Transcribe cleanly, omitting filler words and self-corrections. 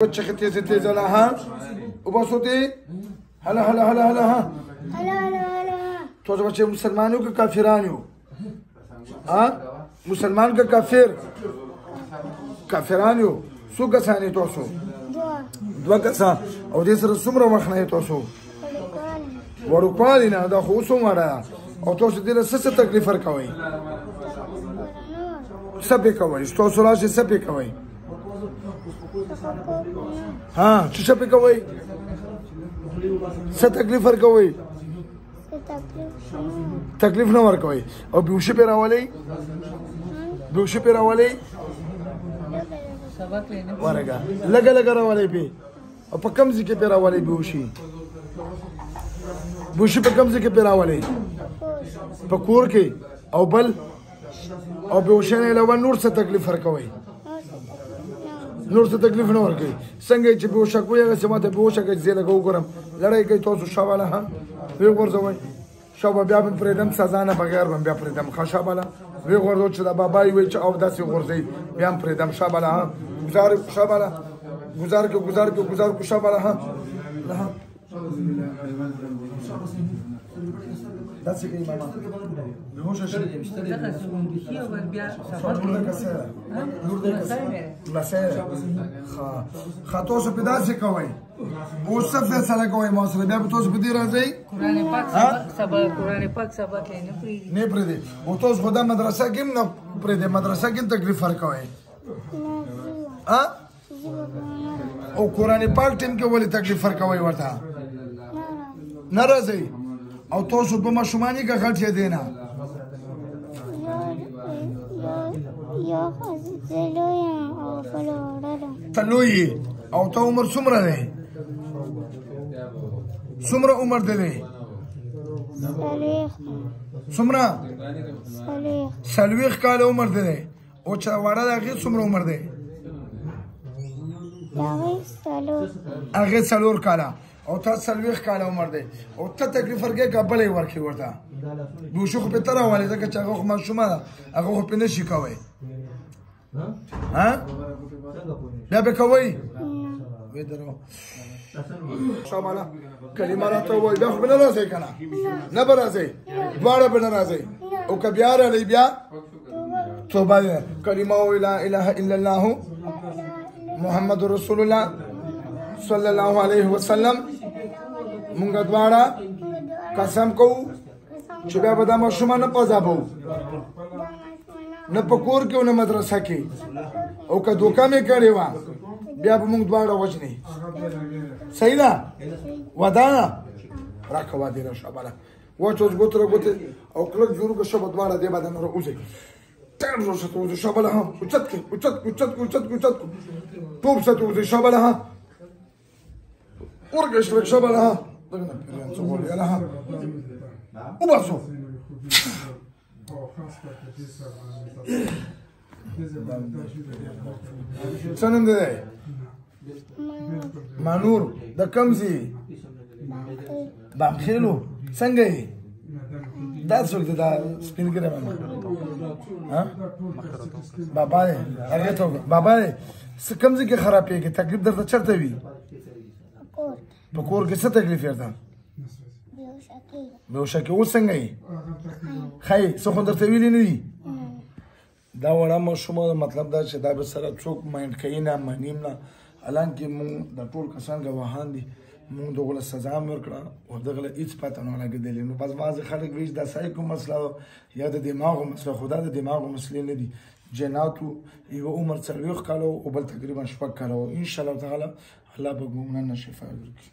بچه تیزی تیزی لا ها و باسوتی هلا هلا هلا هلا ها هلا هلا هلا تو بچه مسلمانیو که کافرانیو ها مسلمان که کافر کافرانیو سو کسانی توسو دوا کسان او دې سره څومره وخت نه توسو وړوکوالی نه دا خو څومره او تاسو دې له څه تکلیف ورکوي څه به کوي تاسو راشي څه به کوي ها څه به کوي څه تکلیف ورکوي تکلیف نه ورکوي او بيوشي پیراولي بيوشي پیراولي ورګه لګا لګا راولي به او په کم ځای کې پیراولي بيوشي بيوشي په کم ځای کې پیراولي په کور کې او بل او بيوشي نه علاوه نور څه تکلیف ورکوي نور څه تکلیف نه ورکوي څنګه چې بيوشا کوی هغه سمته بيوشا کې ځای لګو ګورم لړای کوي تاسو شاواله ها وی ورځوي شابه بیا په پردم سزا نه بغیر بیا پردم خشاباله وی ورځو چې دا بابای وی چې او داسې ورځي بیا پردم شاباله ها گزار شاباله گزار کو شاباله ها داسې کوي ماما هوښه شي نور دې لسه خاطو څه پیدا شي کوي او څه فیصله کوي ما سره بیا به تاسو په دې راځي قرآن پاک سبق نه پرې او تاسو خدای مدرسه کې نه پرې مدرسه کې تکلیف ورکوي ها او قرآن پاک ټیم کې ولې تکلیف ورکوي ورته ناراضي او تاسو په مشماني کې غلطي دي نه یا زلویا او فلوړه تلوي او ته عمر څومره دی څومره عمر دی څومره سلويخ کال عمر دی او چې وړه دغه څومره عمر دی هغه څلور کاله او تا سلويخ کاله عمر دی او ته تکلیف ورکې کابلې ورکې ورته بوشو خو په تر حواله ځکه چې هغه خو ماشومه ده هغه خو په نشي کوي ها بیا به کوي وې درو شاماله کلمه راته وای بیا خو به نه راځي کنه نه به راځي دواړه به نه راځي او که بیا راځي بیا توبه کلمه لا اله الا الله محمد رسول الله صلی الله علیه وسلم مونږ دواړه قسم کوو چې بیا به دا ماشومان نه پځابو نه په کور کې او نه مدرسه کې او که دوکه مې کړې وه بیا به مونږ دواړه وژنې صحیح ده وعده راکړه وعدې را شاباله واچ اوس ګوتره ګوتې او کلک جوړ که شبه دواړه دې باندې نه راوځي ټیم زور شه ته وځي شاباله ها اوچت کړې اوچت ټوپ شه ته وځي شاباله ها ورقش لك شبلها لها وبصوا سنم ده مانور ده كم زي بامخيلو سنگي دا څوک دا سپین ګره ماما ها بابا دې هغه ته بابا دې کم زي کې خرابېږي تکلیف درته چرته وي په کور کې څه تکلیف ورته بهوشکې اوس څنګه یې ښایي څه خو درته ویلي نه دي دا وړه ماشومه مطلب دا چې دا به سره څوک مایند کوي نه منیم نه حالانکې مونږ د ټول کسان ګواهان دي مونږ دغه له سزا مې ورکړه او دغه له هېڅ پته نه لګېدلې نو بس بعضې خلک وایي دا سایکو مسله یا د دماغو مسله خو دا د دماغو مسلې نه دي جناتو یو عمر 40 کاله او بل تقریبا 6 کاله انشاءالله تعالی الله به ګمنه شفا ورکړي